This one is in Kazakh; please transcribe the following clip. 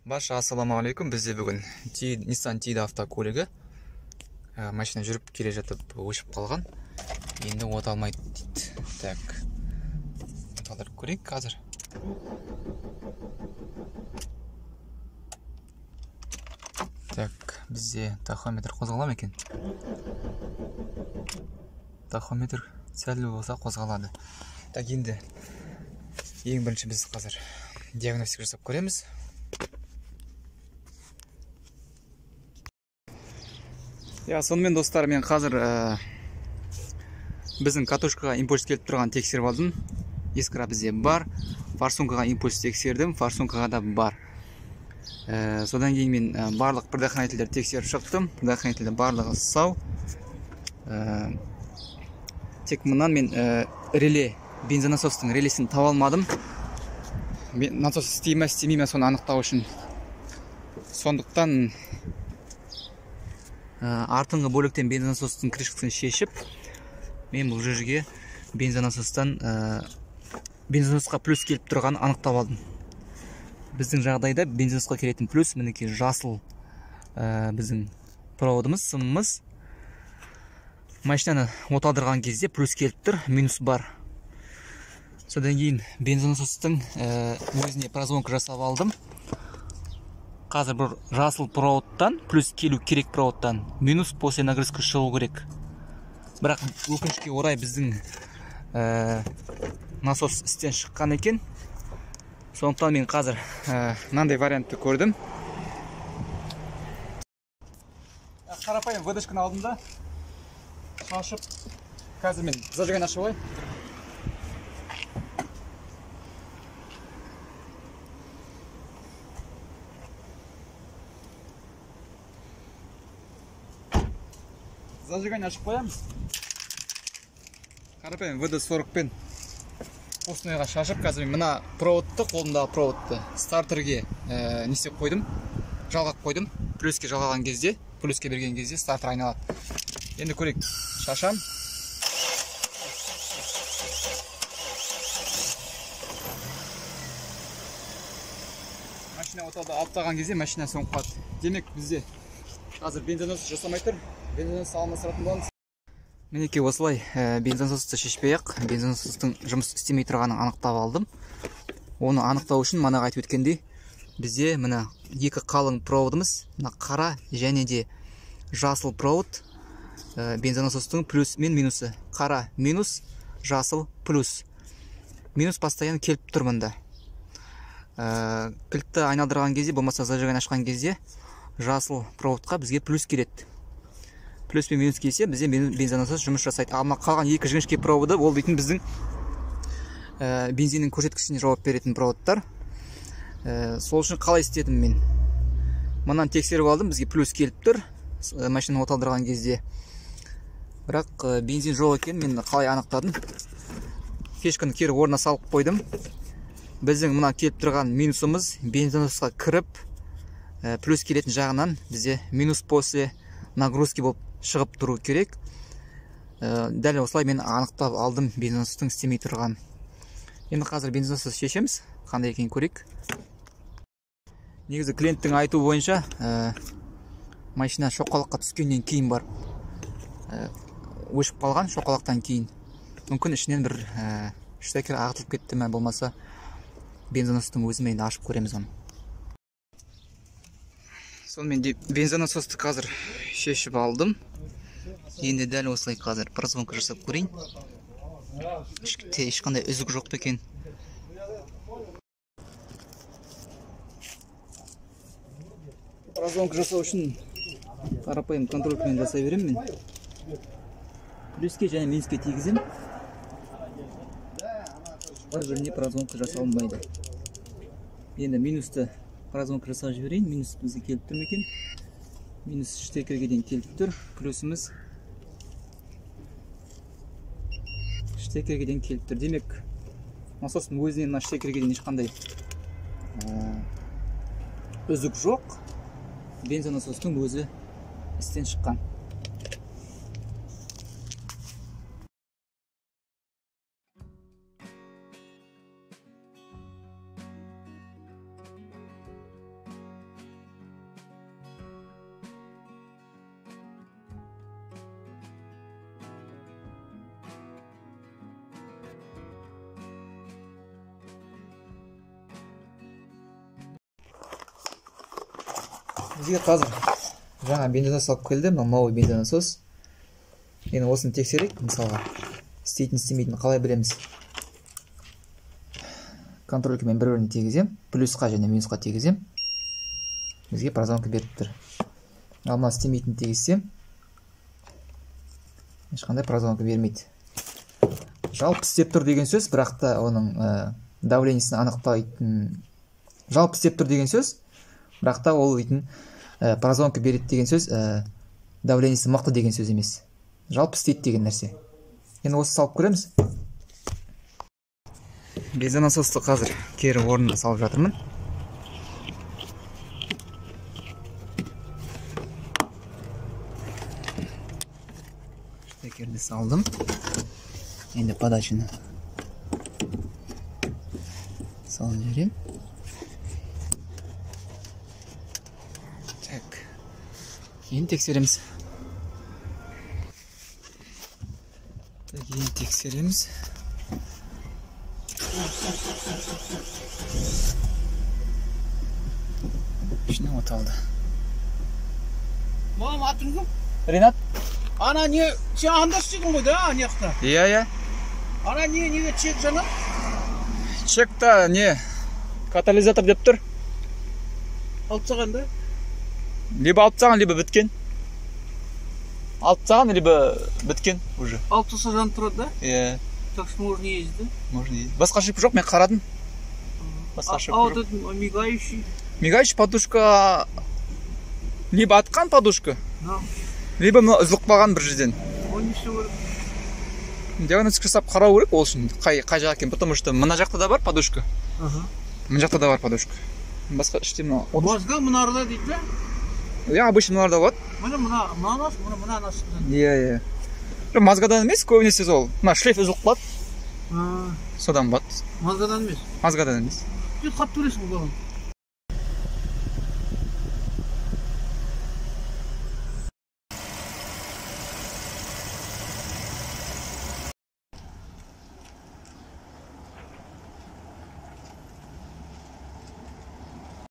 Барша ассалаумағалейкум. Бізде бүгін Nissan Tiida автокөлігі машина жүріп келе жатып өшіп қалған. Енді от алмайды дейді. Так. Талдырып көрейік қазір. Так, бізде тахометр қозғала ма екен? Тахометр сәл болса қозғалады. Так, енді ең бірінші біз қазір диагностика жасап көреміз. Сонымен достар, мен қазір біздің катушкаға импульс келіп тұрған тексеріп алдым. Искра бізде бар. Форсункаға импульс тексердім, форсункаға да бар. Содан кейін мен барлық предохранительдер тексеріп шықтым. Предохранительдер барлығы сау. Тек мұнан мен реле, бензонасостың релесін таба алмадым. Насос істей ме, істемей ме соны анықтау үшін. Сондықтан артыңғы бөліктен бензонасостың крышкасын шешіп, мен бұл жерге бензонасосқа плюс келіп тұрғанын анықтап алдым. Біздің жағдайда бензонасосқа келетін плюс мінекей жасыл біздің проводымыз, сымымыз. Машинаны оталдырған кезде плюс келіп тұр, минус бар. Содан кейін бензонасостың өзіне прозвонка жасап алдым. Қазір бір жасыл проводтан плюс келу керек проводтан минус после нагрузки шығу керек. Бірақ өкінішке орай біздің насос істен шыққан екен. Сондықтан мен қазір мынандай вариантты көрдім. Қарапайым выдышканы алдым да шашып, қазір мен зажигание ашып алайын. Зажигание ашып қоямыз. Қарапайым ВД-40 пен постныйға шашып, қазір мына проводты, қолымдағы проводты стартерге не істеп қойдым, жалғап қойдым. Плюске жалғаған кезде, плюске берген кезде стартер айналады. Енді көрейік, шашам. Машина оталды алып тастаған кезде машина соңып қалады. Демек бізде қазір бензонасос жасамай тұр. Бензонасос алмастыратын боламыз. Мінекей осылай бензонасосты шешпей-ақ бензонасостың жұмыс істемей тұрғанын анықтап алдым. Оны анықтау үшін манағы айтып өткендей, бізде мына екі қалың проводымыз, мына қара және де жасыл провод, бензонасостың плюс мен минусы. Қара минус, жасыл плюс. Минус постоянно келіп тұр мұнда. Кілтті айналдырған кезде, болмаса зажигание ашқан кезде жасыл проводқа бізге плюс келеді. Плюс пен минус келсе, бізде бензонасос жұмыс жасайды. Ал қалған екі жіңішке проводы, ол дейтін біздің бензиннің көрсеткішіне жауап беретін проводтар. Сол үшін қалай істедім мен? Мұнан тексеріп алдым, бізге плюс келіп тұр, машина оталдырған кезде. Бірақ бензин жоқ екен, мен қалай анықтадым? Фишканы кері орнына салып қойдым. Біздің мұна келіп тұрған минусымыз бензонасосқа кіріп, плюс келетін жағынан бізде минус после нагрузки болып шығып тұру керек. Дәл осылай мен анықтап алдым бензонасостың істемей тұрған. Енді қазір бензонасос шешеміз, қандай екенін көрейік. Негізі клиенттің айтуы бойынша машина шоқалаққа түскеннен кейін бар. Өшіп қалған шоқалақтан кейін. Мүмкін ішінен бір штекер ағытылып кетті ме, болмаса бензонасостың өзімен ашып көреміз оны. Сонымен бензонасосты қазір шешіп алдым. Енді дәл осылай қазір прозвонка жасап көрейін. Ешқандай үзік жоқ екен. Прозвонка жасау үшін қарапайым контрольмен жасай беремін мен. Плюске және минуске тигізем. Бір-біріне прозвонка жасалынбайды. Енді минусты прозвонка жасап жіберейін. Минус бізге келіп тұр екен. Минус штекерге дейін келіп тұр. Плюсіміз штекерге дейін келіп тұр. Демек, насостың өзінен штекерге дейін ешқандай үзік жоқ. Бензонасостың өзі істен шыққан. бізге қазір жаңа бензонасос алып келді, новый бензонасос. Енді осыны тексерейік, мысалға істейтін істемейтін қалай білеміз. Контролькамен бір-біріне тегізем, плюсқа және минусқа тегізем. Бізге прозвонка беріп тұр. Ал мына істемейтін тегізсем, ешқандай прозвонка бермейді. Жалпы істеп тұр деген сөз, бірақ та оның давлениесін анықтайтын. Жалпы істеп тұр деген сөз, бірақ та ол дейтін прозвонка береді деген сөз, давлениесі мықты деген сөз емес. Жалпы істейді деген нәрсе. Енді осы салып көреміз. Бензонасосты қазір кері орнына салып жатырмын. Штекерді салдым. Енді подачаны салып жіберем. Так. Енді тексереміз. Енді тексереміз. İşine otaldı. Mama atın kım? Renat? Ana niye sen andaşçıydın bu da anyakta? Ya. Ana niye çek sana? Çekta ne? Katalizatör deyip tur. Алып саған да? Либо алып тастаған, либо біткен. Алып тастаған, либо біткен уже. Алып тастаса жанып тұрады да? Иә. Так что можно ездить, да? Можно ездить. Басқа ошибка жоқ, мен қарадым. Басқа ошибка вот жоқ. этот мигающий? Мигающий подушка либо атқан подушка, Да. либо үзіліп қалған бір жерден. Он не все керек. Диагноз жасап қарау керек ол үшін қай жақ екен, потому что мына жақта да бар подушка. Мына жақта да бар подушка. Басқа іште мына. Мазга мынарда дейді да? Я обычно мыналарда болады. Мына астында. Иә. Мазгадан емес, көбінесе сол. Мына шлейф үзіліп қалады. Содан болады. Мазгадан емес? Мазгадан емес. Сен қап төлесің бұған.